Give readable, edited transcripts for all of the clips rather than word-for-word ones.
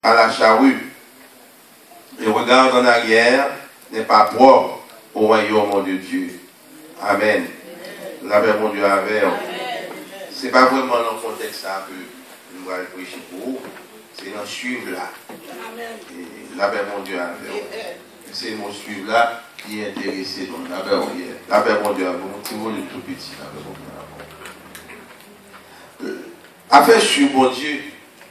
à la charrue. Le regard en arrière n'est pas propre au royaume de Dieu. Amen. La paix, mon Dieu, avec. Ce n'est pas vraiment dans le contexte ça que nous allons prêcher pour vous. C'est dans suivre là. Et la paix, mon Dieu, avec. C'est mon suivre là qui est intéressé dans la paix, mon Dieu, avec. Mon petit mot tout petit. La paix, mon Dieu, avec. Afin suivre, mon Dieu,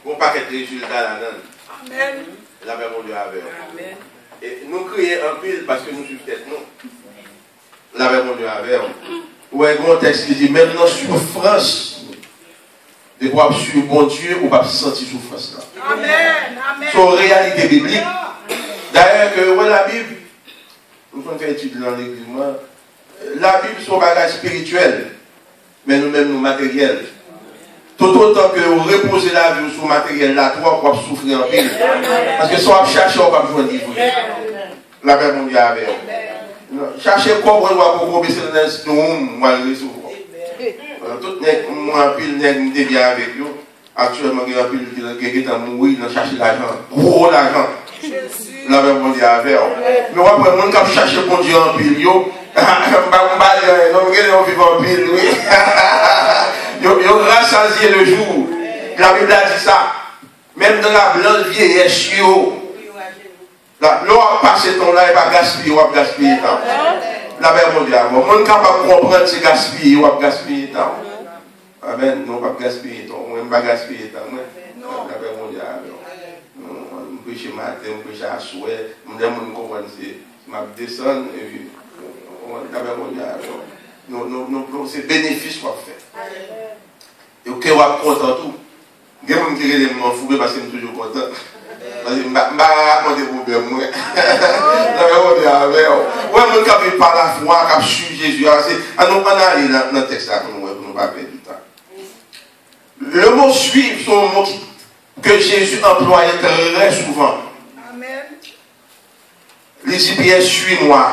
on pas qu'être résultat là-dedans. Amen. La paix, mon Dieu, avec. Amen. Et nous crions un pile parce que nous suivons tête, non. La paix, mon Dieu, avec. Ouais, un texte qui dit, même dans la souffrance, de pouvoir suivre mon Dieu, ou pas sentir souffrance là. Amen. Amen. C'est une réalité biblique. D'ailleurs, que ouais, la Bible, nous faisons étude dans l'église, la Bible, c'est un bagage spirituel, mais nous-mêmes, nous matériels. Tout autant que vous reposez la vie sur le matériel, là, toi, on va souffrir en pile. Parce que si on cherche, on va besoin de livre. La paix, mon Dieu, avec. Cherchez comment on va pouvoir baisser dans nous, moi, le recevoir. Tout le monde, moi, pile, n'est bien avec vous. Actuellement, il y a un pile qui est mourir, il cherche l'argent. Gros l'argent. La paix, mon Dieu, avec. Mais après, le monde qui cherche mon Dieu en pile, yo, on vit en pile, oui. Ils ont rassasié le jour. La Bible a dit ça. Même dans la blanche vieillesse, l'eau a passé ton là et pas gaspiller, ou a gaspiller temps. La paix, mon Dieu, mon monde capable de comprendre si gaspiller ou a gaspiller temps. Amen, non pas gaspiller temps, on ne pas gaspiller temps. La paix, mon Dieu, on prêche matin, on prêche à souhait, on demande comment c'est, ma descend, et la paix, mon Dieu, c'est bénéfice qu'on fait. Et ok, on va content tout. Il y a des gens qui m'ont fouillé parce que je suis toujours content. Parce que je ne vais pas raconter pour bien moi. Ouais, mon cap est par la foi, cap suit Jésus. Alors, on va aller dans le texte pour ne pas perdre du temps. Le mot suivre, c'est un mot que Jésus employait très souvent. Amen. Il dit bien, suis-moi.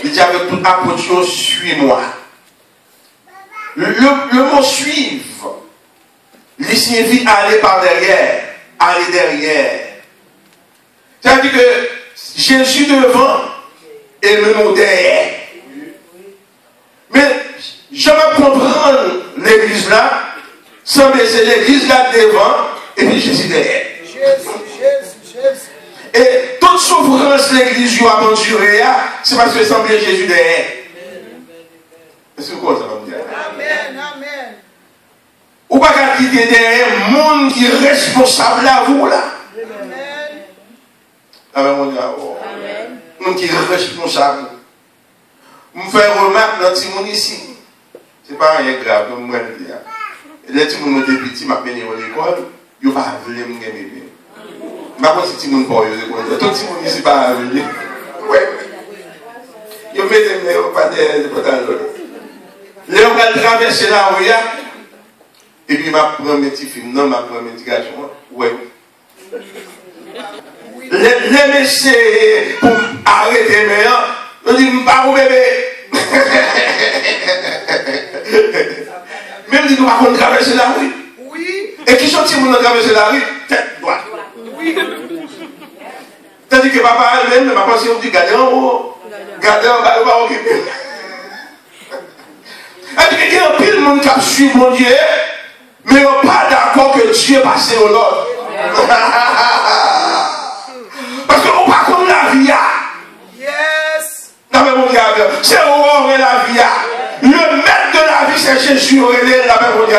Il dit avec toute approche, suis-moi. Le mot suivre, il signifie aller par derrière, aller derrière. C'est-à-dire que Jésus devant et nous derrière. Mais je vais comprendre l'église là, sans baisser l'église là devant et puis Jésus derrière. Jésus. Et toute souffrance l'église a enduré, c'est parce que semble Jésus derrière. Est-ce que quoi ça va me dire? Amen. Ou pas qu'à quitter derrière un monde qui est responsable à vous là. Amen. Amen, mon Dieu. Amen. Un monde qui est responsable. Je me fais remarque dans le monde ici. Ce n'est pas rien grave, comme moi je dis. Les petits gens qui sont petits, je vais à l'école, ils ne vont pas venir me gagner. Je ne sais pas si les petits gens pour eux. Tout le monde ici ne va pas venir. Oui. Ils mettent les pas de pantalon. Les gens vont traverser la rue. Et puis, je prends mes petits films, non, je prends mes petits garçons. Ouais. Les messieurs, pour arrêter, je dis, je ne vais pas vous bébé. Même si nous ne pouvons pas traverser la rue. Oui. Et qui sont ils qui traverser la rue? Tête droite. Oui. C'est-à-dire que papa elle-même, ma pensée, on dit, gardez en haut. Gardez en bas, on va occuper. C'est-à-dire qu'il y a un pile de monde qui a suivi mon Dieu. Mais on n'est pas d'accord que Dieu est passé au nord. Parce qu'on ne pas comme la vie. Yes. Non, mais mon Dieu, c'est où la vie. Le maître de la vie, c'est Jésus. La même mon Dieu.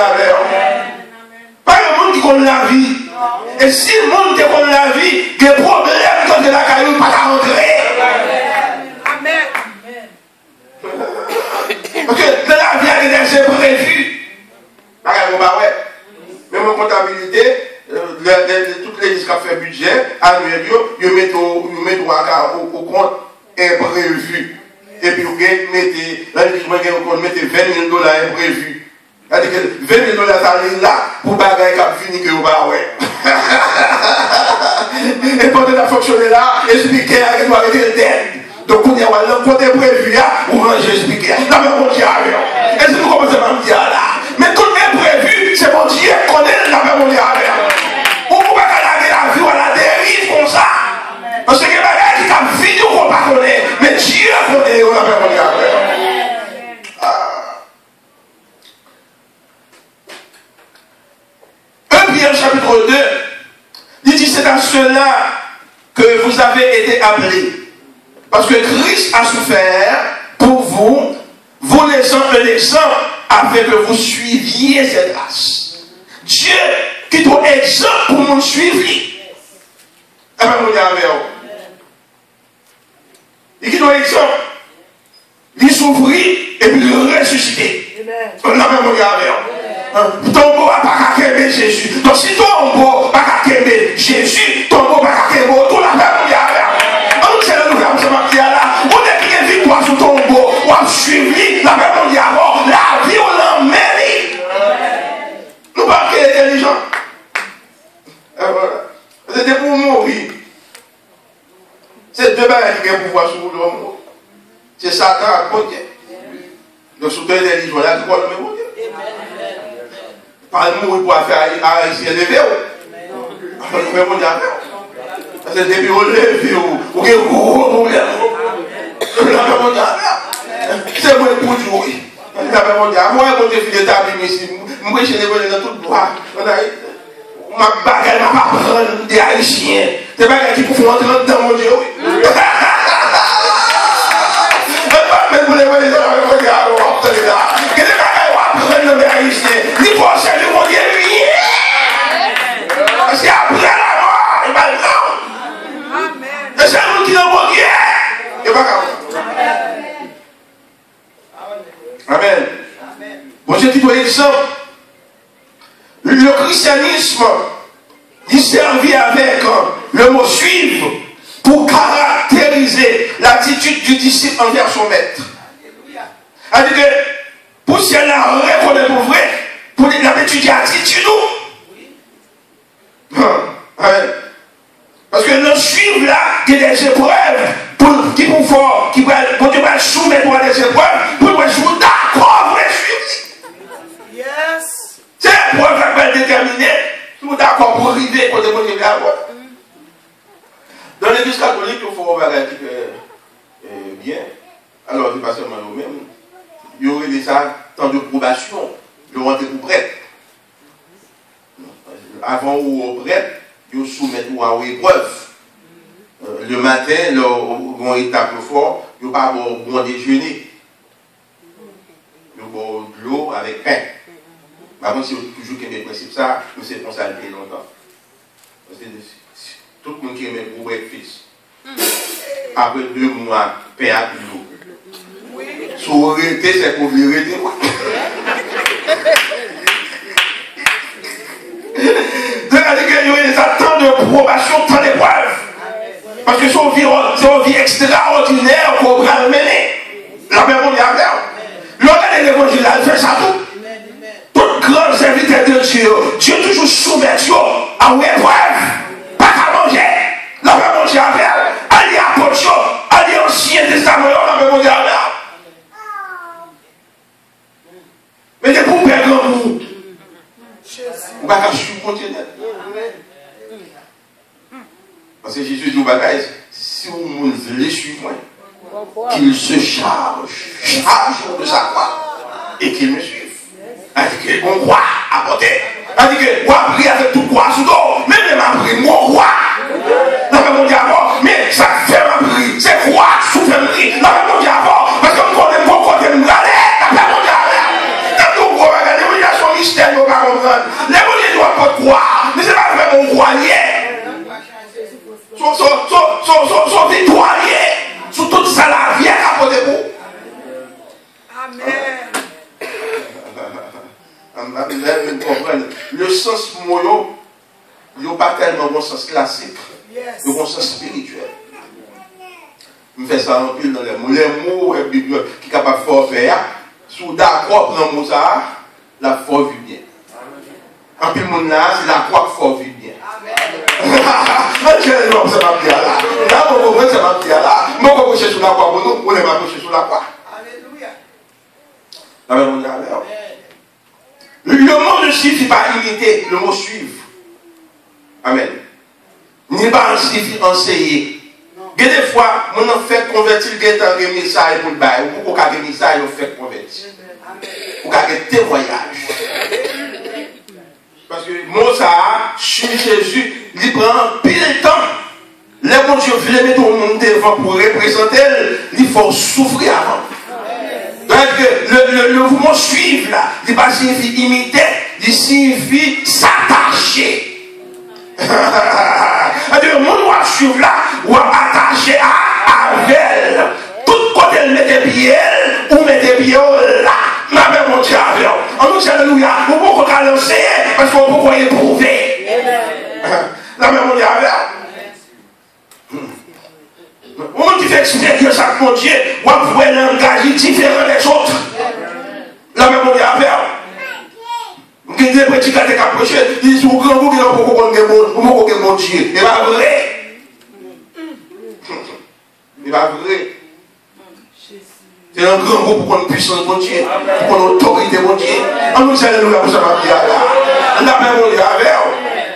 Pas le monde qui connaît la vie. Et si le monde qui connaît la vie, des problèmes quand il a caillou, pas à rentrer. Amen. Parce que dans la vie, il y a des imprévus. Même en comptabilité, toutes les qui ont fait budget annuel, ils mettent au compte imprévu. Et puis vous mettez 20 $000 imprévu. C'est-à-dire que 20 $000 ça là pour bagaille qui fini que vous ouais. Et pendant la fonctionner là, expliquer à nous arrêter le dette. Donc on y a le côté prévu, ou ranger expliquer. Là même on dit est-ce que vous commencez à me dire là? Mais tout est prévu, c'est mon Dieu qu'on est là même on dit on ne peut pas garder la c'est à cela que vous avez été appelés. Parce que Christ a souffert pour vous, vous laissant un exemple afin que vous suiviez cette grâce. Dieu qui doit exemple pour nous suivre. Eh bien, vous avez et qui doit exemple. Il s'ouvrit et puis il ressusciter. On a même regardé. Tombeau n'a pas qu'à aimer Jésus. Donc si tombeau n'a pas qu'à aimer Jésus, tombeau n'a pas qu'à aimer tout la même regardé. On sait le nouvel enseignement qui est là. On est bien victoire sur tombeau. On a suivi la même regardé. La vie on l'emmène. Nous pas qu'il est intelligent. C'était pour mourir. C'est deux bagages qui ont pouvoir sur l'homme. C'est Satan à côté. Donc, sous deux intelligents, là, tu vois le même Dieu. Pas le mourir pour faire haïtien levé. Le même Dieu. Parce que depuis on levé, ou qu'il y a un gros problème. Le même Dieu. C'est moi pour jouer. Le même Dieu. Moi, quand je fais des tables ici, moi, je suis dans tout droit. Ma bagarre m'a pas prendre des haïtiens. Des bagages qui peuvent rentrer dans mon Dieu. Mais vous les voyez dans le regard, vous avez là. Que les bagages vont prendre des haïtiens. Ni pour chercher mon Dieu, rien. Parce qu'après la mort, il va le non. Amen. Et c'est nous qui n'avons mon Dieu. Il va Amen. Bon, j'ai dit, exemple. Le christianisme, il servit avec le mot suivre pour caractériser l'attitude du disciple envers son maître. C'est-à-dire que pour si elle a reconnaît pour vrai, pour l'habitude d'attitude, parce que le suivre là, il y a des épreuves qui vont soumettre à des épreuves, pour nous jouer d'accord, pour les suivre. Yes. C'est pour faire déterminer, tout d'accord pour arriver quand on est avoir. Dans l'église catholique, il faut regarder bien. Alors, c'est pas seulement nous-mêmes. Il y aurait des temps de probation, de rentrer pour prêtre. Avant ou au prêtre, ils soumettent à l'épreuve. Le matin, leur étape fort, ils n'ont pas un bon déjeuner. Ils ont de l'eau avec pain. Par contre, si vous toujours qui aime le principe, ça, nous c'est responsabilité longtemps. Parce que tout le monde qui aime le breakfast, après 2 mois, pain à l'eau. Si vous arrêtez, c'est pour vous arrêter. C'est-à-dire qu'il y a des temps de probation, tant d'épreuves. Parce que c'est une vie extraordinaire qu'on va le mener. La même on y a fait. L'autre l'évangile, elle fait ça tout. Tout grand serviteur de Dieu, Dieu toujours soumet à une épreuve. Pas qu'à manger. La même manger à faire. Allez à Pocho, allez au Ancien Testament, la même manger à faire. Mais des pour perdre vous. Vous ne pouvez pas supporter. Parce que Jésus dit au bagage, si vous voulez suivre, qu'il se charge de sa croix et qu'il me suive. C'est-à-dire qu'on croit à porter. C'est-à-dire qu'on va prier avec tout croix sous l'eau. Même les m'a pris, mon roi. La même on dit avant, mais ça fait ma prière. C'est croix sous fait ma prière. La même on dit avant, parce que nous connaissons mon côté, nous allons. La même on dit avant. Quand nous croyons, il y a son mystère, nous ne pouvons pas comprendre. Les gens ne doivent pas croire. Mais ce n'est pas vraiment mon croyant. Son victorieux. Sous toute ça, la vie à côté de vous. Amen. Le sens moyo, il n'y a pas tellement bon sens classique, le bon sens spirituel. Je fais ça un peu dans les mots. Les mots qui sont capables de faire, sous d'accord prendre mot ça, la foi vit bien. En plus, mon là, c'est la croix qui fait vivre bien. Je ne sais pas bien là. Là, on comprend, c'est pas bien là. Moi, on va coucher sur la croix pour nous, on est pas coucher sur la croix. Alléluia. Amen. Le mot ne suffit pas à imiter, le mot suivre. Amen. Ni pas suffit enseigner. Il y a des fois, on a fait convertir le message pour le bail, ou pour qu'on ait un message, on fait convertir. Pour qu'on ait un témoignage. Parce que moi, ça, je suis Jésus, il prend pile temps. Les bon Dieu voulait mettre au monde devant pour représenter, il faut souffrir avant. Donc le mouvement suivre là, il ne pas signifie imiter, il signifie s'attacher. Le monde va suivre là, ou attacher à elle. Tout côté elle met des pieds, ou met des pieds là. Ma mère mon Dieu avec elle. On nous dit alléluia, vous pouvez pas lancer parce qu'on peut pas éprouver. La mère mon Dieu avec elle. Au monde qui fait expérience avec mon Dieu, on peut un langage différent des autres. La mère mon Dieu avec elle. Vous avez des prédicateurs qui approchent, ils disent, vous avez mon Dieu. C'est pas vrai. C'est pas vrai. C'est un grand groupe pour une puissance de mon Dieu, pour une autorité de mon Dieu. On nous dit alléluia pour ça, ma vie. La mère mon Dieu avec elle.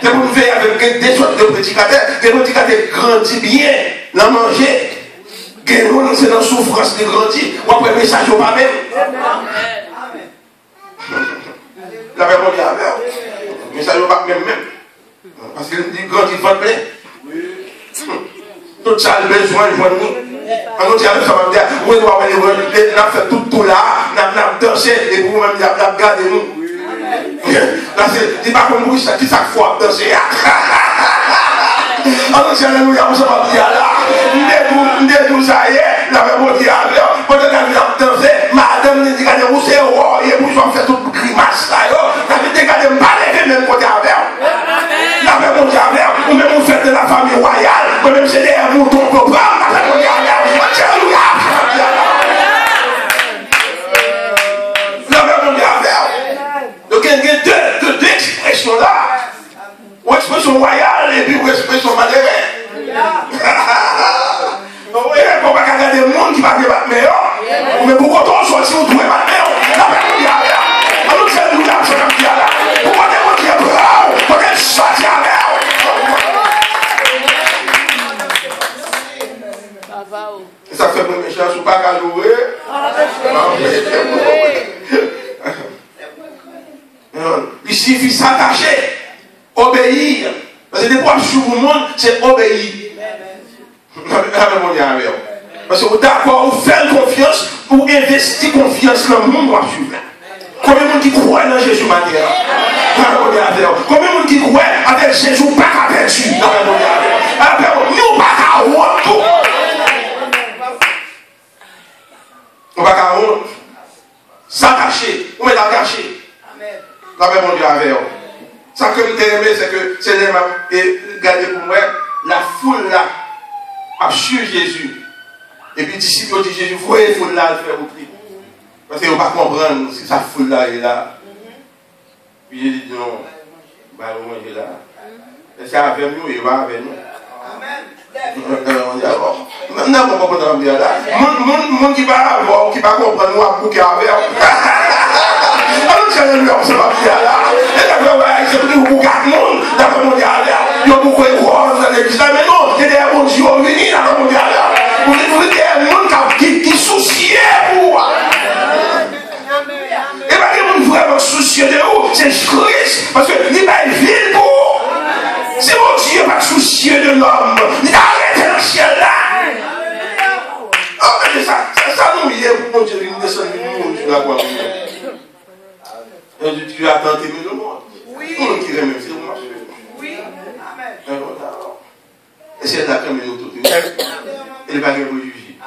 C'est pour nous veiller avec des sortes de prédicateurs. Des prédicateurs grandissent bien, la manger. Nous, c'est dans la souffrance de grandir. Ou après, le message, au pas même. La mère mon Dieu avec elle. Mais ça ne va pas même. Parce qu'il grandit devant plein. Tout ça a besoin de nous. On nous dit avec ça, on a fait tout là, on a dansé et vous même on a gardé nous. C'est pas comme vous, c'est chaque fois danser. On nous dit alléluia, on va dire là. Nous ça y est, la mère mon Dieu avec elle. Pendant qu'on a dansé, madame nous dit regardez où c'est, et vous avez fait toute grimace là. Vous avez dit regardez, me parler même côté avec elle. La mère mon Dieu avec elle, ou même vous faites de la famille royale, ou même c'est des moutons qu'on prend, la mère mon Dieu avec elle. Alléluia. La mère mon Dieu avec elle. Donc il y a deux expressions là. Une expression royale et puis une expression malheureuse. Oui, on va regarder le monde qui va débattre meilleur. Mais pourquoi on soit si on doit battre meilleur? La mère mon Dieu avec elle. Alors c'est alléluia, c'est comme Dieu là. Pourquoi on dit bravo? Pourquoi on soit avec elle? Ça fait mon méchant, je ne peux pas louer. Il suffit s'attacher, obéir. Parce que des fois, sur le monde, c'est obéir. Parce que d'accord, vous faites confiance, vous investissez confiance dans le monde, vous suivez. Combien de monde qui croit dans Jésus matin? Combien de monde qui croit avec Jésus, pas perdu? Nous, pas à tout. On va qu'à honte, s'attacher, on met l'attacher. La même mon Dieu avec eux. Ça que je t'ai aimé, c'est que c'est les mêmes. Et regardez pour moi, la foule là a suivi Jésus. Et puis, disciples ont dit Jésus, vous voyez la foule là, le faire au prix. Parce qu'ils ne vont pas comprendre si sa foule là est là. Puis il dit non, bah, au moins il est là. Et c'est avec nous, il va avec nous. On dit alors, maintenant on va comprendre là. Mon qui va avoir, qui va comprendre nous à bouquer avec. Alors c'est le on se va bien là. Et d'accord, ouais, c'est plus beaucoup de monde dans le monde là. Il y a beaucoup de choses dans l'église là, mais non, c'est des bons Dieu venus dans le monde là. Vous êtes des gens qui soucient pour. Et bien, les gens vraiment soucieux de vous, c'est Christ, parce que il va vivre pour. Si mon Dieu n'est pas soucieux de l'homme, il arrête dans le ciel là. Oh, mais ça nous y est pour mon Dieu, il descend de nous, je la vois. Tu as tenté le monde. Oui. On qui remet, c'est vous marchez. Oui. Amen. Et c'est là que nous sommes tous. Il va vous juger.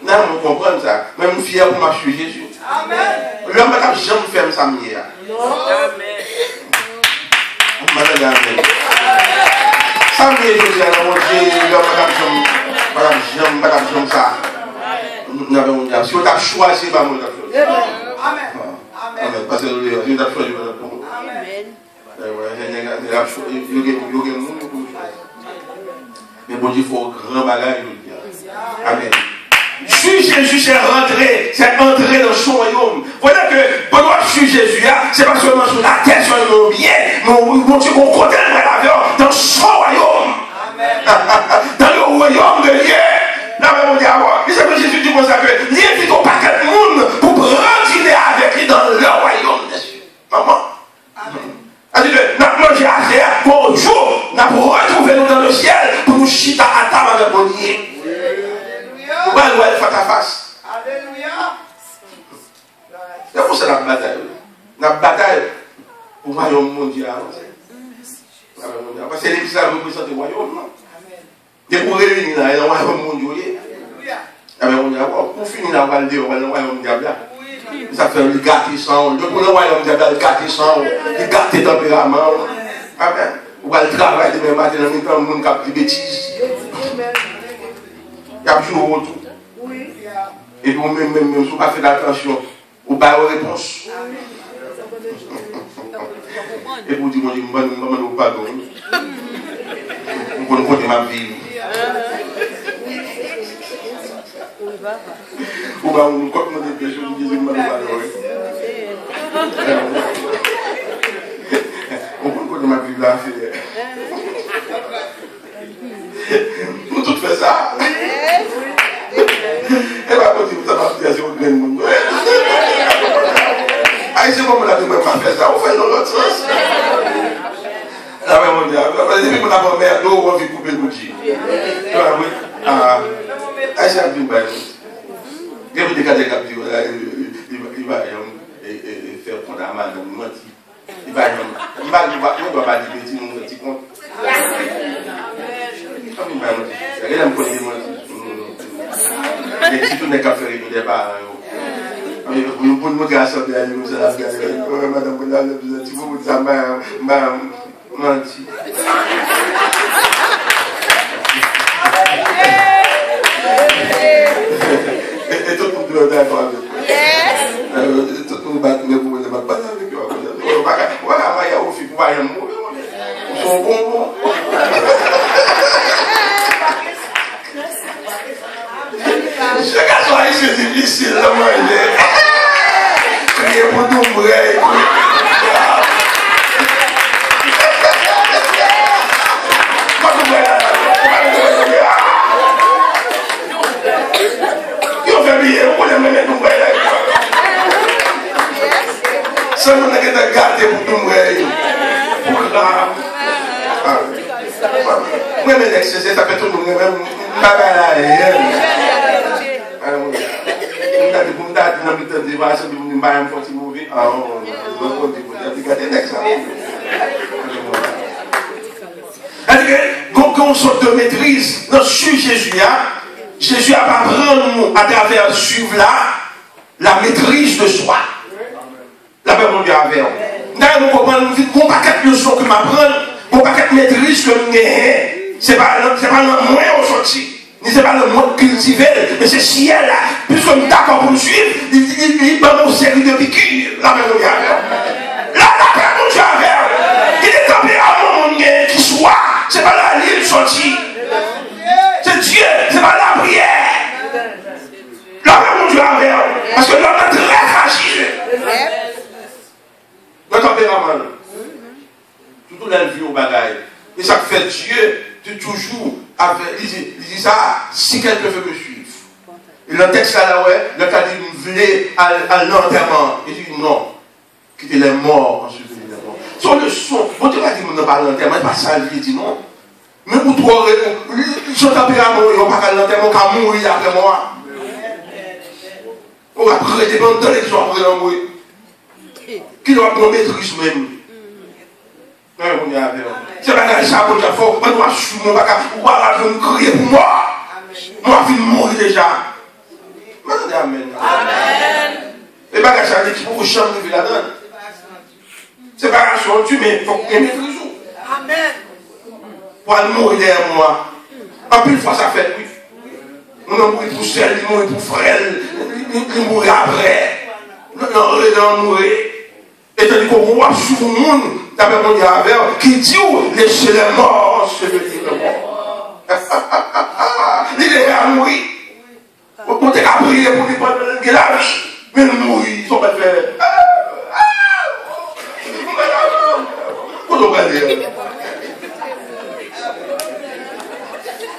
Non, on comprend ça. Même fier pour marcher Jésus. Amen. L'homme n'a jamais fait ça. Amen. Ça me dit, Jésus, mon Dieu, l'homme n'a jamais ça. Si on t'a choisi, c'est pas mon chose. Amen. Amen. Parce que Dieu t'a choisi. Amen. Mais bon Dieu, il faut un grand bagage. Amen. Jésus c'est rentré, c'est entré dans son royaume. Voilà que pendant que Jésus, c'est pas seulement sur la terre, sur le bien, mais mon Dieu, qu'on côté dans son royaume. Dans le royaume de Dieu. Là, mon Dieu, il sait que Jésus dit comme ça que il invite au paquet de monde pour rentrer avec lui dans le royaume des cieux. Maman. Elle dit, n'a mangé assez, à beau jour, nous avons retrouvé nous dans le ciel pour nous chita à table avec mon Dieu. Nous allons voir face à face. Alléluia. C'est pour ça que nous bataille. Nous bataille pour le royaume mondial. Parce que l'église représente le royaume. Et pour réunir le royaume mondial. Pour finir la valde, on va le royaume diable. Ça fait le gâter sang. Pour le royaume diable, le gâter sang, le gâter tempérament. Amen. On va le travail demain matin, dans le temps, on va faire des bêtises. Il y a toujours un retour. Et puis, même si on ne fait pas attention, on va avoir une réponse. Et pour dire, on va nous pardon. On va nous compter ma vie. On va nous compter des péchés, on dit, on va nous pardonner. On va nous compter ma vie là. Nous tous fait ça. Et va continuer, ça va faire, c'est au grand monde. Ah, c'est comme on a dit, on va faire ça, on fait dans l'autre sens. La même mondiale, depuis qu'on a pas mère, nous, on va couper le bougie. Ah, c'est un peu mal. Il y a des cas de capture, il va faire prendre la main dans le menti. Il va pas dire petit, mon petit compte. Comme il va nous dire, il va me connaître des mentis. Mais si tout n'est qu'à faire, il ne pas. Vous pouvez me dire à ça, vous allez faire madame, vous allez vous dire, menti. Et tout le monde est d'accord avec vous. Tout le monde bat, mais vous ne batez pas avec vous. Voilà, il y a aussi pour aller mourir. Ils sont bons. Ce garçon c'est difficile à manger. Crier pour nous, ça nous a gardé pour tout le monde. Moi, mes ex, ça fait tout le monde. Même quand on sort de maîtrise, dans sur Jésus, Jésus a pas prendre à travers suivre là la maîtrise de soi. La paix mon Dieu avec nous. Nous comprenons qu'on pas quatre leçons que m'apprendre, qu'on pas quatre maîtrises que nous gagnons. C'est pas le moins au sorti. C'est pas le monde cultivé, mais c'est ciel là. Puisque nous sommes d'accord pour nous suivre, il va nous servir de piqûre. La paix mon Dieu avec nous. La paix mon Dieu avec nous. Il est tempérament qui soit. C'est pas la ligne sortie. C'est Dieu, c'est pas la prière. La paix mon Dieu avec nous. Parce que l'homme est très fragile. Le tempérament. Tout la vie au bagaille. Et ça fait Dieu, tu toujours, il dit ça, si quelqu'un veut me suivre. Et le texte là, ouais, le cas dit, vous voulez à l'enterrement. Il dit non, quittez les morts ensuite les morts. Sur le son, on ne peut pas dire, on ne parle d'enterrement, c'est pas ça, il dit non. Mais pour toi, son tempérament, il n'y a pas qu'à l'enterrement, qu'à mourir après moi. On va prêter pendant les gens pour mourir. Qui doit prendre maîtrise même. C'est pas dans ça pour dire faut on doit suivre mon bagage ou pas je me crier pour moi. Moi je vais mourir déjà. Amen. Amen. Les bagages ça dit qu'il faut changer de la donne. C'est pas grave tu mais faut aimer toujours. Amen. Pour mourir derrière moi. En plus fois ça fait oui. On a mouru pour seul, il mourir pour frère, il mourir après. Non, mourir. Et tandis qu'on voit sur le monde, d'après mon Dieu, qui dit laissez les morts se lever les morts. Il est à mourir. On t'a prié pour qu'il prenne la vie. Mais nous mourir, ils sont pas faits. Comment on va dire?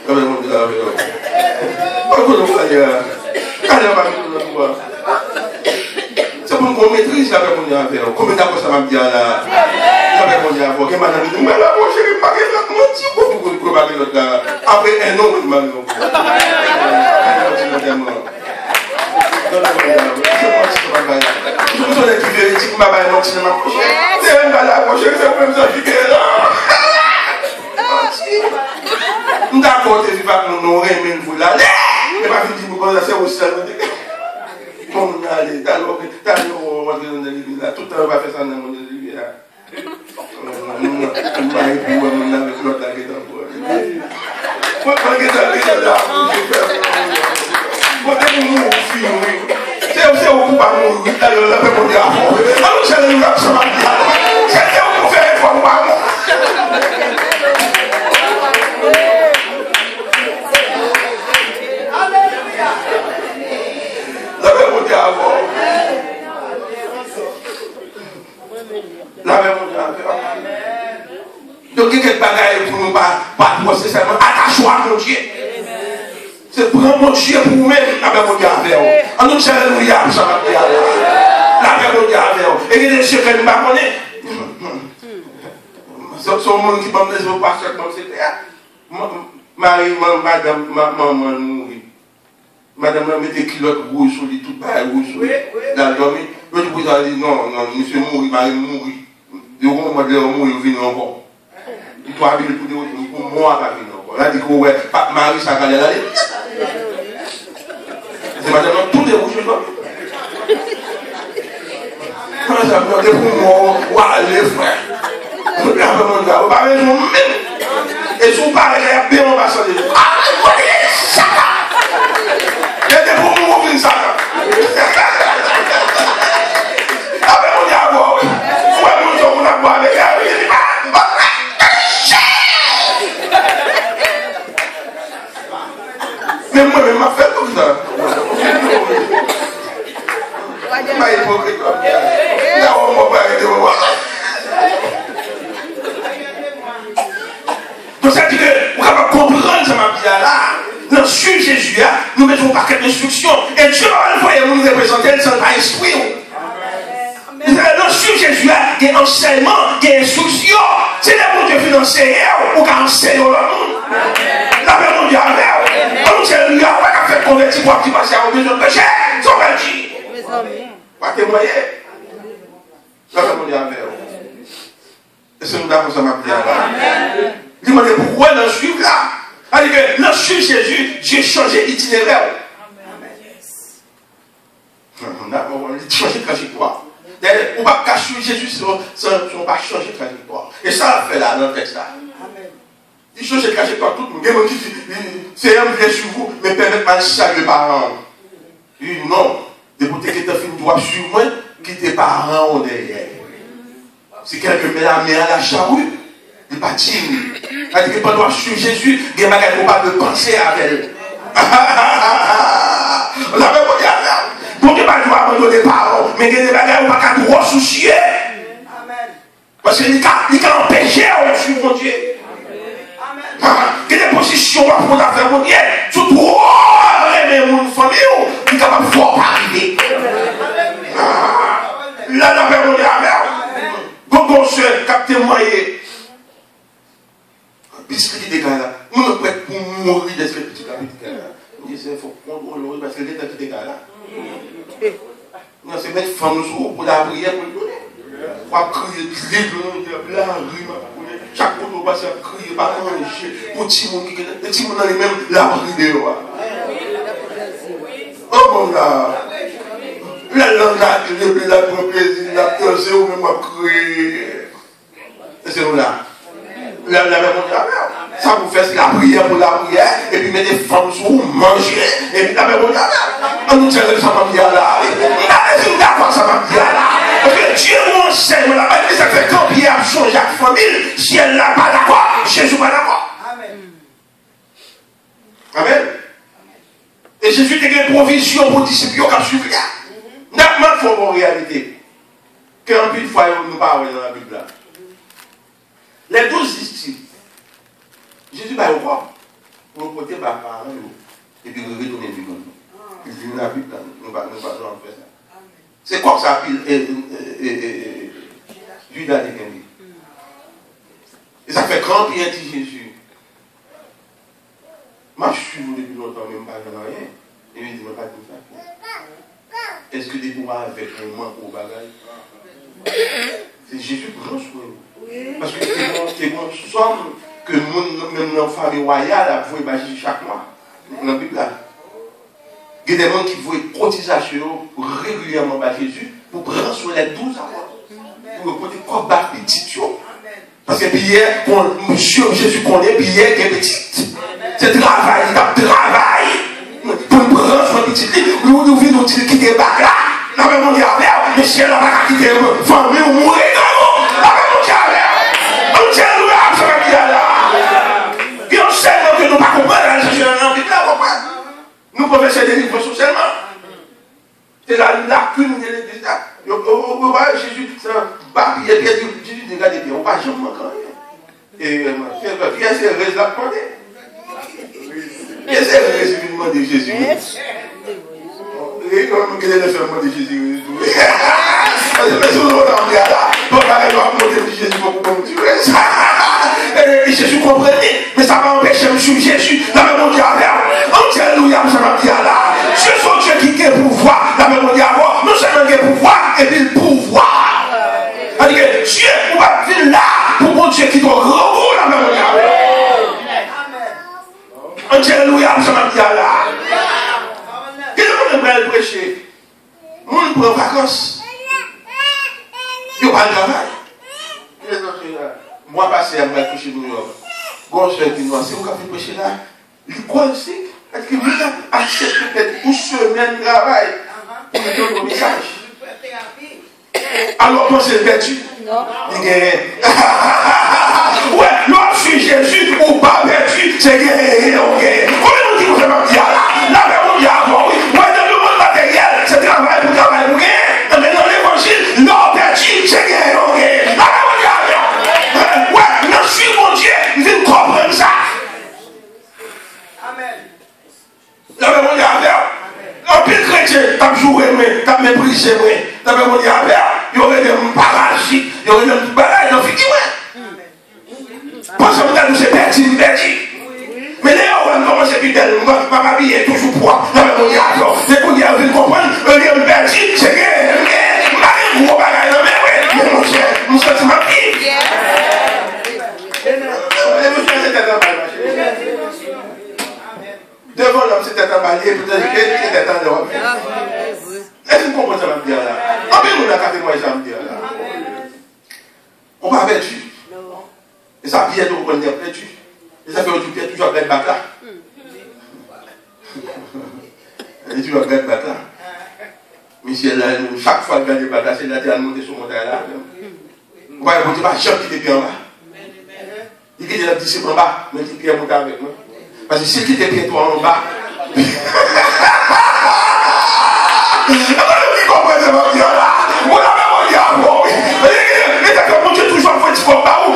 D'après mon Dieu, comment on va dire? Allez, on va dire. C'est pour qu'on maîtrise la paix mondiale. Combien d'apôtres ça m'a dit là? La paix mon Dieu, avant que madame dit, mais là, mon chéri, pas que mon petit coup pour préparer l'autre là. Après un an, je m'en vais. Je vous ai dit véridique, ma balle, mon cinéma. C'est un balade, mon chéri, c'est même ça qui est là. D'accord, tu vas nous remettre vous là. Mais pas fini pour ça, c'est aussi ça. Bon, allez, t'as l'eau, on va dans le lit là. Tout le temps, on va faire ça dans mon lit là. On va aller pour nous avec l'autre là qui est en cours. Faut pas que ça vienne là. Faut que nous nous filmions. C'est aussi au coup par nous, là, la paix mondiale. Alors, c'est le rap, ça va bien. C'est ce qu'on fait, il faut voir. La paix mondiale. La paix mondiale. Donc, il y a quelques bagailles pour nous pas nécessairement attacher à mon Dieu. C'est prendre mon Dieu pour vous-même, la paix mondiale. En nous, c'est le rap, ça va bien. La paix mondiale. Et il y a des secrets que nous ne connaissons pas. C'est un monde qui m'a dit, je ne pas faire comme c'était. Marie, madame, maman mourit. Madame m'a mis des kilotes rouges sur lui, tout pareil rouge. Dans le dormi. Je vous ai dit, non, monsieur mourit, Marie mourit. De où on m'a dit, mourir, il vient encore. Il doit habiller pour moi, pas venir encore. Là, il dit que, ouais, Marie, ça va aller à l'église. C'est madame, tout est rouge, comment ça me dit pour moi, les frères. Je ne vais pas me dire, pas même. Et si vous parlez, il y a bien, on va s'en dire. Ah, ça il y a des pour moi, ça. Après, on dit à voir. Ouais, nous sommes là pour aller. Mais moi, je m'en fais comme ça. Ma hypocrite. Là, on m'a pas aidé. Donc, ça dit que, on va comprendre ça, ma vie là. Dans sur Jésus, nous mettons un paquet d'instructions. Et Dieu va envoyer nous représenter le Saint-Esprit. Dans sur Jésus, il y a enseignement, il y a instruction. C'est là pour Dieu financer, ou qu'à enseigner au monde. La paix mondiale. Comme c'est lui, on va faire convertir pour activer ça au besoin de péché. Ils sont convertis. On va témoigner. La paix mondiale. Et c'est nous d'abord ça, ma vie là. Dis-moi pourquoi dans ce livre là. C'est-à-dire que dans ce Jésus, Dieu changé l'itinéraire. On a changé de trajectoire. On ne va pas cacher Jésus si on ne va pas changer de trajectoire. Et ça, on fait là dans le texte là. Il change de trajectoire tout le monde. Il y a des gens qui disent, c'est un bien sur vous, mais permettez pas de changer les parents. Il dit non. Depuis que tu as fini de suivre moi, qui tes parents ont derrière. C'est quelqu'un qui met la main à la charrue. Il n'est pas digne. C'est-à-dire que pendant que suivre Jésus, il y a des gens qui ne peuvent pas penser avec elle. On n'a pas dit à ça. Donc il ne peut pas abandonner les parents, mais il y a des gens qui ne peuvent pas trop soucier. Parce qu'il y a empêché de suivre mon Dieu. Il y a des positions pour faire mon Dieu. Surtout, mon famille, il est capable de voir arriver. Là, la paix mondiale. Donc, on se capte moyen. Puisque des gars là, nous sommes prêts pour mourir de ce petit gars là. On dit il faut contrôler parce que les petits gars là. Nous sommes mettre femmes pour la prière pour le donner. Pour crier, la rue, chaque fois qu'on passe à crier, pas manger, pour petit monde qui est petit monde dans les mêmes la prière. Oh mon gars, la langue la plaisir, la pensée ou même à crier. C'est là. La ça vous fait la prière pour la prière, et puis mettez des femmes sur vous, manger, et puis la paix mondiale. On nous tient ça m'a bien là. On d'accord ça m'a bien là. Parce que Dieu nous enseigne, la Bible ça fait quand Pierre a changé la famille, si elle n'a pas d'accord, Jésus n'est pas d'accord. Amen. Et Jésus a une provision pour les disciples qui ont suivi. N'a pas de en réalité. Qu'un peu de fois nous parlons dans la Bible là. Les 12 disciples, Jésus va voir pour porter ma parole et puis retourner du monde. Il dit, la Bible, nous allons faire ça. C'est quoi ça, Judas de Kenny? Et ça fait grand bien dit Jésus. Moi, je suis venu depuis longtemps, même pas dans rien. Et il me dit, mais pas tout ça. Est-ce que des pouvoirs avec un manque au bagage? C'est Jésus prend soin. Parce que c'est bon somme que nous, même dans la famille royale, vous voyez Jésus chaque mois. Dans la Bible là. Il y a des gens qui voient cotisation régulièrement par Jésus pour prendre sur les 12 ans. Pour porter quoi bas petit. Parce que hier, Jésus connaît, puis hier, il est petit. C'est travail, il a travail. Pour prendre son petit lit, nous venons dire qu'il est bac là. Non, mais mon diable, le ciel n'a pas quitté la famille ou mourir dans nous. Non, mais mon diable, on tient nous là, ça va bien là. Et on sait que nous ne pas comprendre, nous pouvons faire des livres socialement. C'est la lacune de l'église là. Jésus, c'est un papier, Jésus dit, regardez bien, on ne va jamais manquer rien. Et qui est-ce qui est demandé? Qui est-ce qui est demandé Jésus? Et quand nous allons faire demander Jésus, Jésus comprenait, mais ça va empêcher de suivre Jésus. La même on dit alléluia, ça va dire là. C'est son Dieu qui a le pouvoir. La même on dit alors, nous sommes le pouvoir et puis le pouvoir. C'est-à-dire que Dieu, on va venir là pour mon Dieu qui doit revoir la même on dit Amen. Alléluia, ça va dire là. Quel est le monde qui prêcher? Le monde prend vacances. Il n'y a pas de travail. Moi, passé à me toucher New York. Quand je suis noir, c'est vous qui avez prêché là. Il croit aussi. Est-ce que vous avez acheté peut-être une semaine de travail pour me donner le message? Alors, moi, c'est perdu. Non. Il gagne. Ouais, l'homme sur Jésus ou pas perdu, c'est gagné. Comment nous dit que vous avez dit là? Là, on dit avant, oui. Ouais, dans le monde matériel, c'est travail pour gagner. Mais dans l'évangile, l'homme perdu, c'est gagné. Ouais, non, je suis mon Dieu, il vient comprendre ça. Amen. Là, on dit avant. Un pire chrétien, t'as joué, t'as méprisé, t'as même dit avant. Il y aurait des parasites, il y aurait des balailles dans le fini. Parce que nous c'est perdu. Mais là, on va commencer à dire, ma vie est toujours pour moi. Là, on dit alors, c'est pour dire, vous comprenez, un lien perdu, c'est que, mon bagage, mais mon cher, nous sommes ma vie. Devant l'homme, c'était un balai, peut-être que c'était un homme. Est-ce que vous comprenez ça, me dire là? En fait, nous, on a qu'à témoigner ça, me dire là. On va perdu. Et ça vient de reprendre des perdu. Et ça fait que tu perds toujours avec le bac là. Et tu vas avec le bac là. Michel, là, chaque fois que le bac là, c'est là, tu as monté sur mon montagne là. On va répondre, pas Jean qui était bien en bas. Il dit, il a dit, en bas, mais il est monté avec moi. Parce que si tu étais bien toi en bas,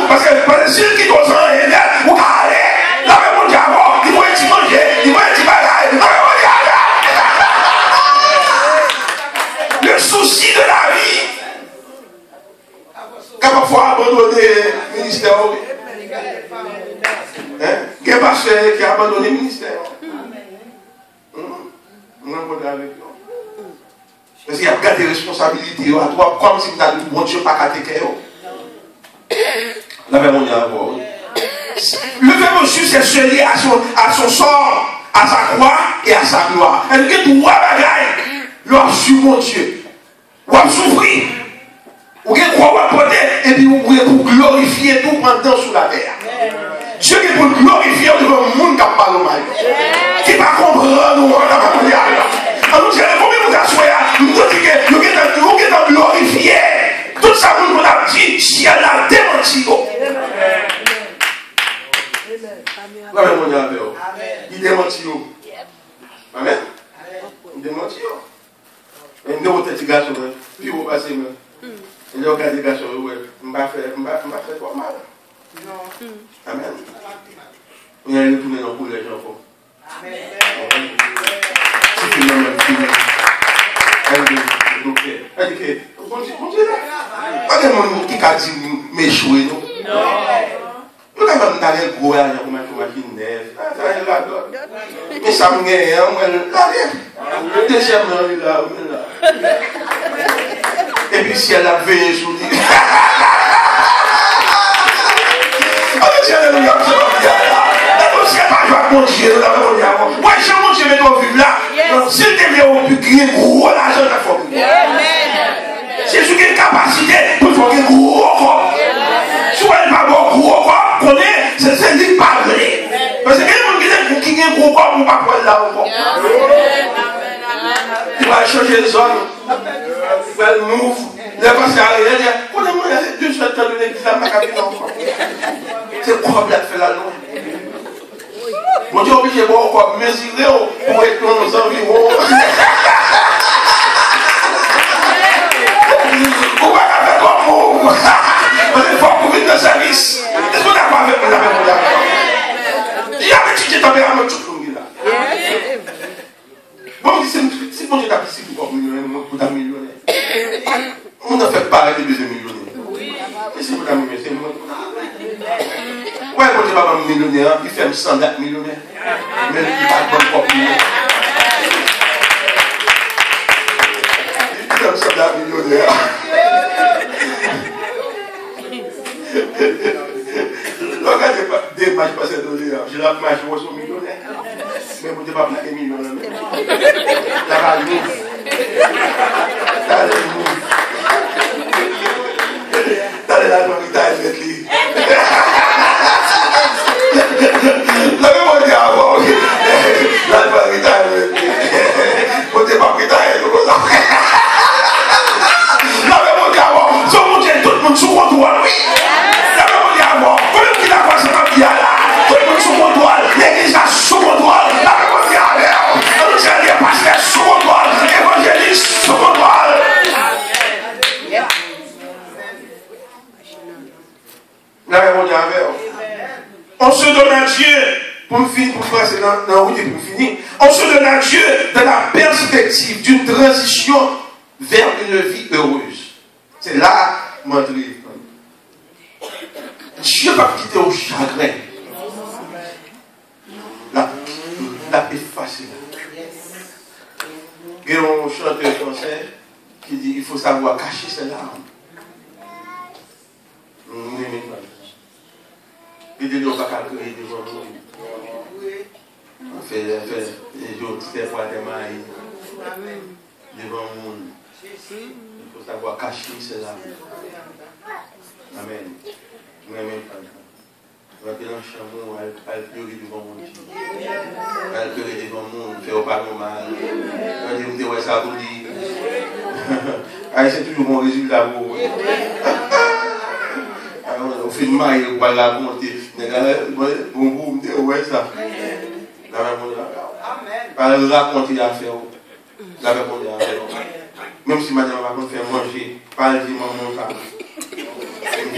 parce que celui qui doit s'en aller, ou aller, là, mon diable, il faut être manger, il faut être malade, le souci de la vie. Parfois abandonner le ministère. Il y a un pasteur qui a abandonné le ministère. Parce qu'il y a gardé des responsabilités à toi, comme si tu as dit, bon Dieu, pas qu'à te faire. La même on y a voir. Le verbe reçu, c'est se lier à son sort, à sa croix et à sa gloire. Et que tu vois bagaille, l'homme sur mon Dieu. Ou à souffrir. Ou bien croire à porter, et puis vous pouvez pour glorifier tout pendant sous la terre. Dieu qui pour glorifier devant le monde qui n'a pas le mal. Qui ne va pas comprendre nous, on n'a pas de diable. Alors, vous allez combien vous assoyez, nous dites que vous êtes glorifié. Tout ça, nous a dit, si elle a démenti. Il démenti. Amen. Il démenti. Et nous, on petit garçon, puis vous passez, et nous, on garde les garçons, on va faire quoi mal. Amen. On va retourner dans le collège encore. Amen. Pas de monde qui a dit m'échouer, non? même pas un gros argent pour mettre une machine neuve. Mais ça me gagne, moi, là, deuxièmement, là. Et puis si elle a veillé sur lui. Alléluia, mon Dieu, moi, je vais mettre vivre là. S'il te plaît, on peut créer gros l'argent de la famille. C'est sur quelle capacité pour faire un gros corps. Si on n'est pas bon gros corps, c'est lui parler. Parce que quelqu'un qui a un gros corps, on ne peut pas prendre là encore. Il va changer de zone. Il va le move. Il va passer à l'arrière. On a deux semaines de l'église, la macabine encore. C'est quoi bien fait la loi? Mon Dieu, obligé de voir quoi mesurer pour être dans nos environs. Pourquoi on a fait comme vous? On est fort pour venir dans le service. Est-ce qu'on a pas fait pour la même chose? Il y a un petit tempérament tout le monde là. Bon, si mon Dieu t'a pris pour millionnaire, on ne fait pas arrêter de millionnaire. Mais si vous avez mis, c'est moi. Ouais, quand tu vas un millionnaire, il fait 100 millionnaires. Mais il n'a pas de bonne propre millionnaire. Il fait 100 millionnaire. Regardez des matchs passés dans les ans. J'ai la match, je suis millionnaire. Mais vous ne pouvez pas plaquer millionnaire. La radio. Dale la mamita de Betty. La memoria, la mamita de Betty. Ponte papita de lo cosa. La memoria, somos todo el mundo su control. La memoria, por el que la pasa cambiada. Todo el mundo su control. L'église a su control. La memoria, no se le pasa su control. Evangelista su control. On se donne à Dieu, pour me finir, pour passer dans la route et pour finir, on se donne à Dieu dans la perspective d'une transition vers une vie heureuse. C'est là, mon Dieu. Dieu va quitter au chagrin. La paix facile. Il y a un chanteur français qui dit il faut savoir cacher ses larmes. Il dit, on va calculer devant nous. On fait des jours, des fois des mailles. Devant nous. Il faut savoir cacher cela. Amen. Amen. On va dans le chambre, elle pleurer devant mon Dieu. Elle pleurer devant moi, faire pas normal. On dit, ouais, ça vous dit. C'est toujours mon résultat. On fait une maille, on va la monter. Bon, ouais, ça. Par le raconter à faire. Même si madame va me faire manger, pas le dire maman ça.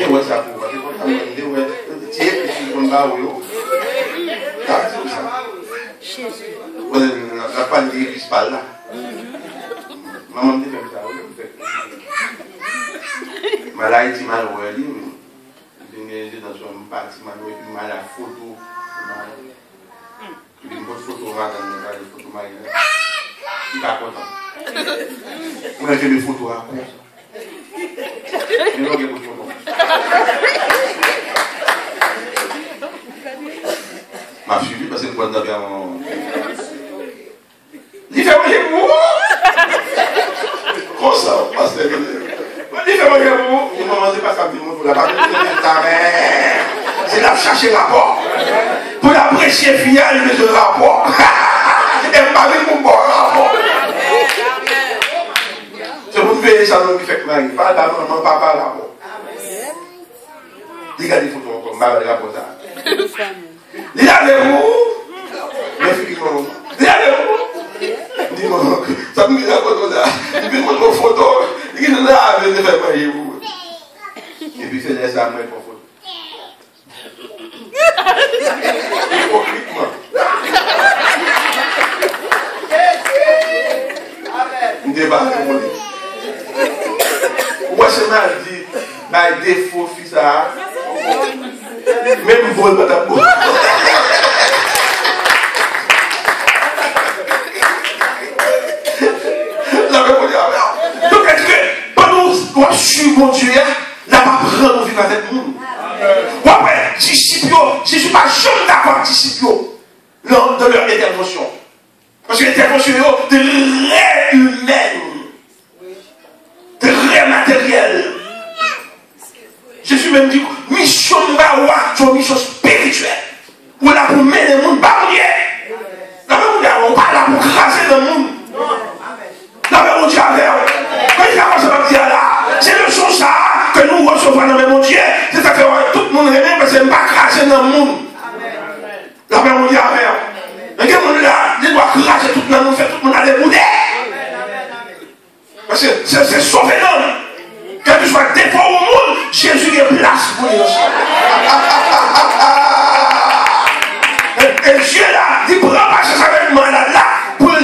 Ouais, ça pour parce que quand on dit ouais, tiens, puis on va où la panne qui est pas là. Maman me dit comme ça, malade, il mal ouais, dans son bâtiment, et puis mal la photo. Une bonne photo, il n'est pas content. On a fait des photos à quoi? Mais on a fait des photos. M'a suivi parce que quand on a bien. Il fait manger pour comme ça, parce que. Il fait manger pour il m'a mangé pas ça, tout le monde pour la partie de c'est là chercher rapport. Pour l'apprécier final de ce rapport. Et pas mon bon rapport. C'est pour veiller ça dans le fait que Marie. Pas la maman, papa rapport. Regardez les photos encore, ma rapport ça. Regardez-vous. Mais figurez-vous. Regardez-vous. Dis-moi, ça me dit la photo là. Il me montre une photo. Il dit là, je vais faire manger vous. Et puis c'est les âmes pour photo. Hypocritement. On débat avec moi. Moi, je m'ai dit, par défaut, fils, même bon vol madame. Donc, est-ce que pendant qu'on suit mon Dieu, là, pas prendre vivre avec nous. Ouais, disciples, je ne suis pas jamais d'accord avec disciples dans leur intervention. Parce que l'intervention est de vraie humaine, de vrai matériel. Jésus même dit, mission de c'est une mission spirituelle. Ou là pour mener le monde, pas pour dire. Là, on pas là pour craser le monde. Là, on dit avec. Quand il a commencé à dire là, c'est le son ça que nous recevons dans le monde. C'est ça que tout le monde aime parce que c'est pas craser dans le monde. Là, on dit avec. Mais quand on est là, il doit craser tout le monde, faire tout le monde aller bouder. Parce que c'est sauver l'homme. Quand tu sois défaut au monde, Jésus est place pour lui aussi. Et Dieu là, il prend pas ça avec moi là, pour le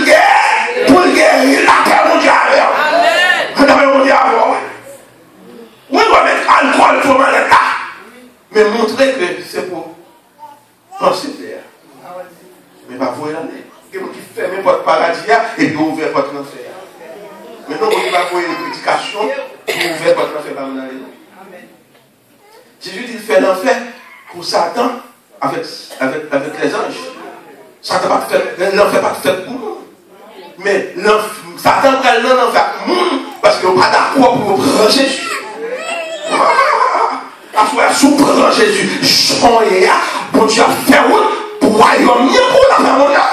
guérir, la paix mondiale. La paix mondiale. On doit mettre alcool pour moi là, mais montrer que c'est pour penser clair. Mais pas pour l'année. Quelqu'un qui ferme votre paradis et puis ouvre votre enfer. Maintenant, on ne va pas voir une prédication pour ouvrir votre enfer par mon aller. Jésus dit qu'il fait l'enfer pour Satan avec les anges. Satan pas fait l'enfer pas fait pour nous. Mais Satan va l'enfer pour nous parce qu'il n'est pas d'accord pour prendre Jésus. Après, si vous prenez Jésus, bon Dieu a fait pour royaume pour la femme mondiale.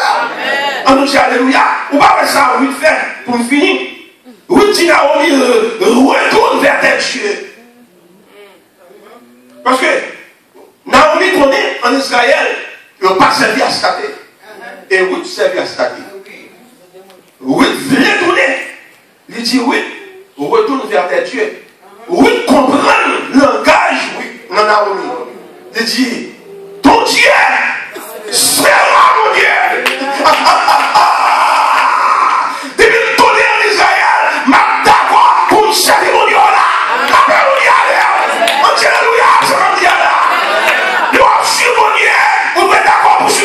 On nous dit alléluia. Ou pas ça, oui, faire pour me finir. Oui, tu Naomi retourne vers tes dieux. Parce que Naomi connaît en Israël, il n'a pas servi à Staté. Et oui, tu servis à Staté. Oui, voulait tourner. Il dit oui, retourne vers tes dieux. Oui, comprendre le langage, oui, dans Naomi. Il dit, ton Dieu sera mon Dieu.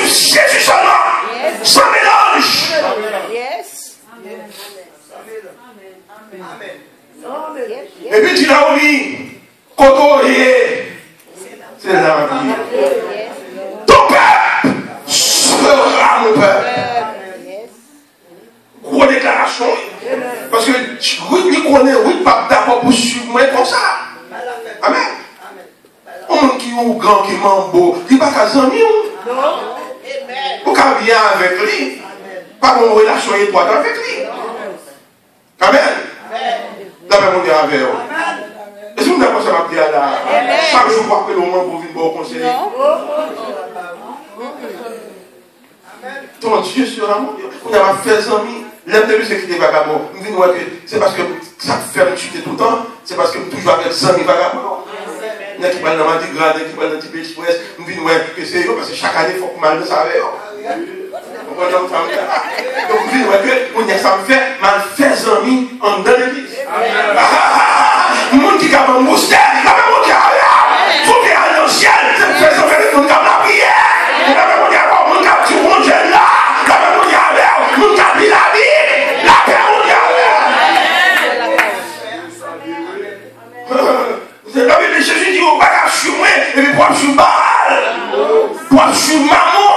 Jésus seulement, sans mélange. Yes. Et puis tu l'as oublié, côtoyer, c'est la vie. Ton peuple sera mon peuple. Gros déclaration. Parce que oui, il connaît, oui, pas d'accord pour suivre moi comme ça. Amen. On qui est grand, qui est beau, il n'est pas qu'à s'en non. Vous pouvez bien avec lui. Pas une relation étroite avec lui. Amen. D'après mon Dieu avec vous. Est-ce que vous avez pensé à ma prière là? Chaque jour, vous appelez au moins pour venir vous conseiller. Ton Dieu sera mon Dieu. Vous avez fait des amis. L'un de lui, c'est qu'il est vagabond. C'est parce que ça fait me chuter tout le temps. C'est parce que vous toujours avec des amis vagabonds. Il y a qui parlent dans ma dit grande, qui parlent dans Type Express. Nous disons que c'est eux, parce que chaque année, il faut que mal de savoir. Donc, nous disons que on y a ça me fait, mal fait amis en dans l'église. Le monde qui a un moustache, la même monde qui a rien. Il faut qu'il y ait un ancien, c'est ça fait que nous avons la prière. La même monde qui a un monde qui a petit monde là. La même monde qui a un monde qui a mis la vie. La paix mondiale. La Bible de Jésus dit au bagage sur moi et puis pour sur balle, pour sur maman.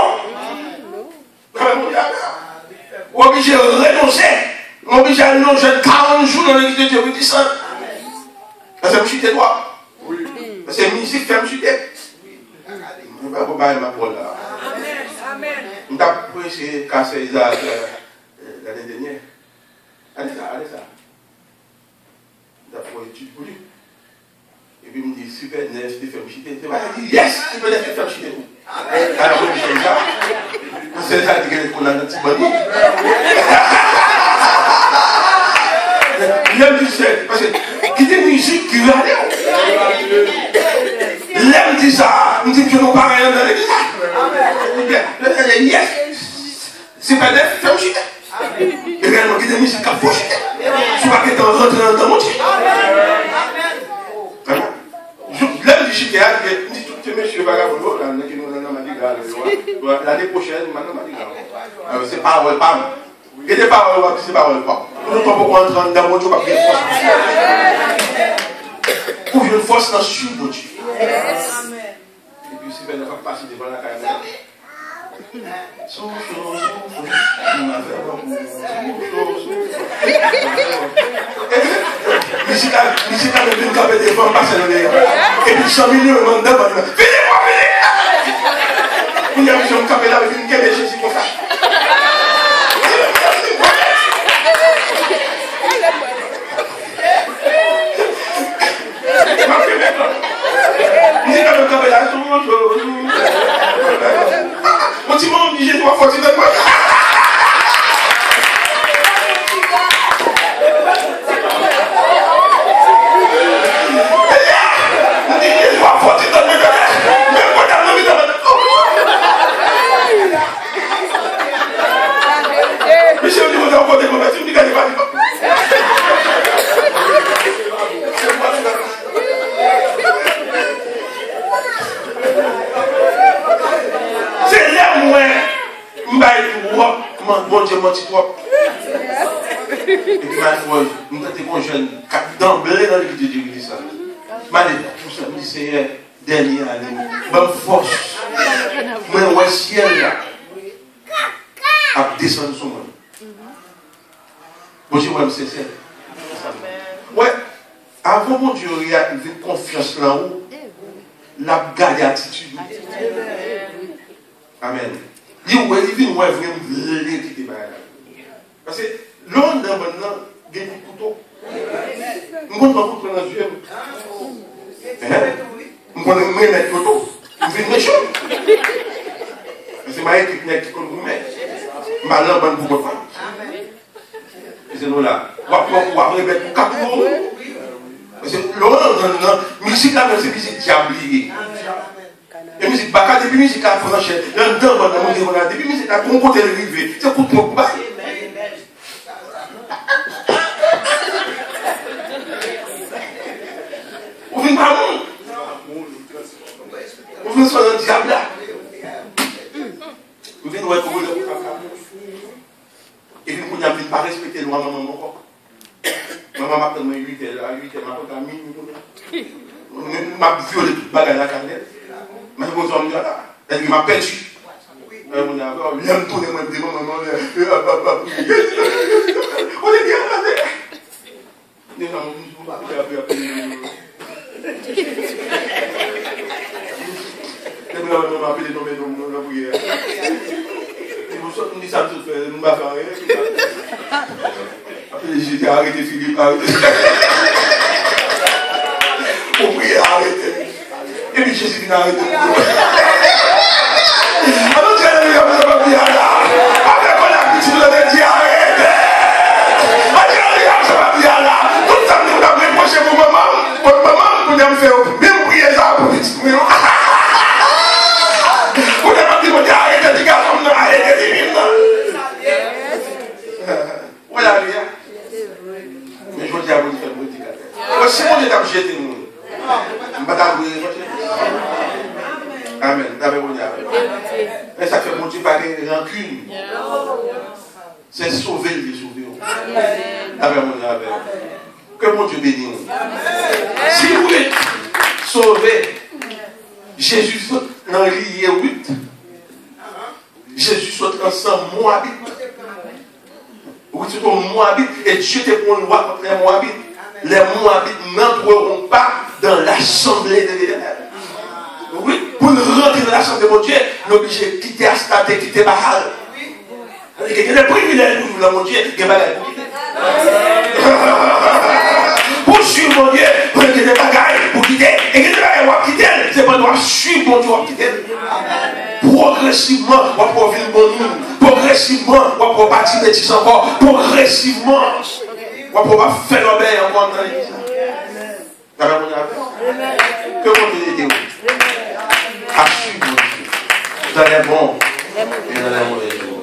On est obligé de renoncer. On est obligé de renoncer 40 jours dans l'église de Dieu. Vous dites ça? Parce que je suis tes doigts. Parce que la musique fait me chuter. Je ne vais pas parler ma parole là. Amen. On t'a prêché casser Isaac l'année dernière. Allez ça. On t'a fait étude pour lui. Et puis il me dit, super, neuf, tu fais me chuter. C'est vrai, il dit, yes, super, neuf, tu fais me chuter. Alors, je dis ça. C'est ça qu'on a notre petit bonnet. L'aime dit ça, parce que qui dit musique, qui veut aller. L'aime dit ça, il me dit que nous parlons rien dans l'église. Yes, c'est pas neuf, fais me chuter. Et réellement, qui dit musique, qui faut chuter. Tu vas que tu rentres dans mon Dieu. L'aime dit chuter, il dit, monsieur vagabond, l'année prochaine, c'est parole, pas. Et des paroles, c'est parole, pas. Nous ne pouvons pas entrer dans mon Dieu, pas bien force. Pour une force dans sur mon Dieu. Et puis, si elle ne va pas passer devant la caméra. Ici, quand même, une capée de femmes passent dans les. Et puis, 100 millions de monde d'abord. Venez-moi, venez! Vous n'y avez pas une capée là avec une capée de Jésus comme ça. Mon petit monde dit j'ai 3 fois, tu donnes moi. Bon Dieu, mon petit trop. Et puis, ma foi, nous sommes jeunes, d'emblée dans l'église de Dieu, il dit ça. Ma tout ça, me dit, Seigneur, dernière année, bonne force. Mais le ciel là, a descendu sur moi. Bon Dieu, moi, c'est ça. Ouais, avant mon Dieu, il y a une confiance là-haut, la garde attitude. Amen. Il vient vraiment quitter. Parce que l'homme dans maintenant, il y a un couteau. Nous ne pouvons pas prendre Dieu. Nous pouvons mettre le couteau. Nous venons méchant. C'est ma équipe qui est comme vous-même. Ma langue va nous comprendre. C'est nous là. On va pouvoir remettre le capot. Parce que l'homme dans la musique, là, c'est musique diablique. Et musique baka, depuis musique à franchir, l'endroit dans mon démon, depuis musique à ton côté arrivé, c'est pour ton bas. Vous venez pas mon. Vous venez sur le diable là. Vous venez voir comment le et puis vous n'avez pas respecté le maman encore. Maman m'a appelé 8 heures, à 8 heures, m'a appelé à minuit. M'a violé toute bagarre à la canette. Mais je vous en dis là, elle m'a perdu. On a l'aime tourner moi devant maman. On est bien là. Les gens m'ont appelé dans mes noms, on a bouillé. On dit ça tout fait, nous ne va faire rien. Après j'ai arrêté Philippe, arrêté. Pour prier, arrêter. Et puis Jésus vient arrêter. Alors tu as dit, on va prier là. Après qu'on a dit, tu nous as dit, arrêtez. On va prier là. Tout ça, nous avons reproché pour maman. Pour maman, nous avons fait même prier ça pour petit. Vous n'avez pas dit, on dit, arrêtez, les gars, on a arrêté les mines. Voilà, bien. Mais je dis à vous de faire politique. Si mon Dieu t'a jeté, nous. Amen. Mais ça fait mon Dieu pas de rancune. C'est sauver les sauver. Amen. Que mon Dieu bénisse. Si vous voulez sauver Jésus dans l'Ié 8, Jésus saute ensemble Moabit. Oui, c'est un Moabit et Dieu te pour une loi contre les Moabites. Les Moabites n'entreront pas dans l'assemblée de l'Éternel. Oui, pour rentrer dans l'assemblée de mon Dieu, nous sommes obligés de quitter Astarté, quitter Baal. Il y a des privilèges pour nous, mon Dieu, il y a des bagailles pour suivre mon Dieu, il y a des bagailles pour quitter. Et il y a des bagailles pour quitter, c'est pas nous suivre mon Dieu pour quitter. Progressivement, on va pouvoir vivre bon nous. Progressivement, on va pouvoir bâtir des petits encore. Progressivement, on va pouvoir faire l'obéir encore dans l'église. Que mon Dieu aide vous à suivre dans les bons et dans les mauvais jours.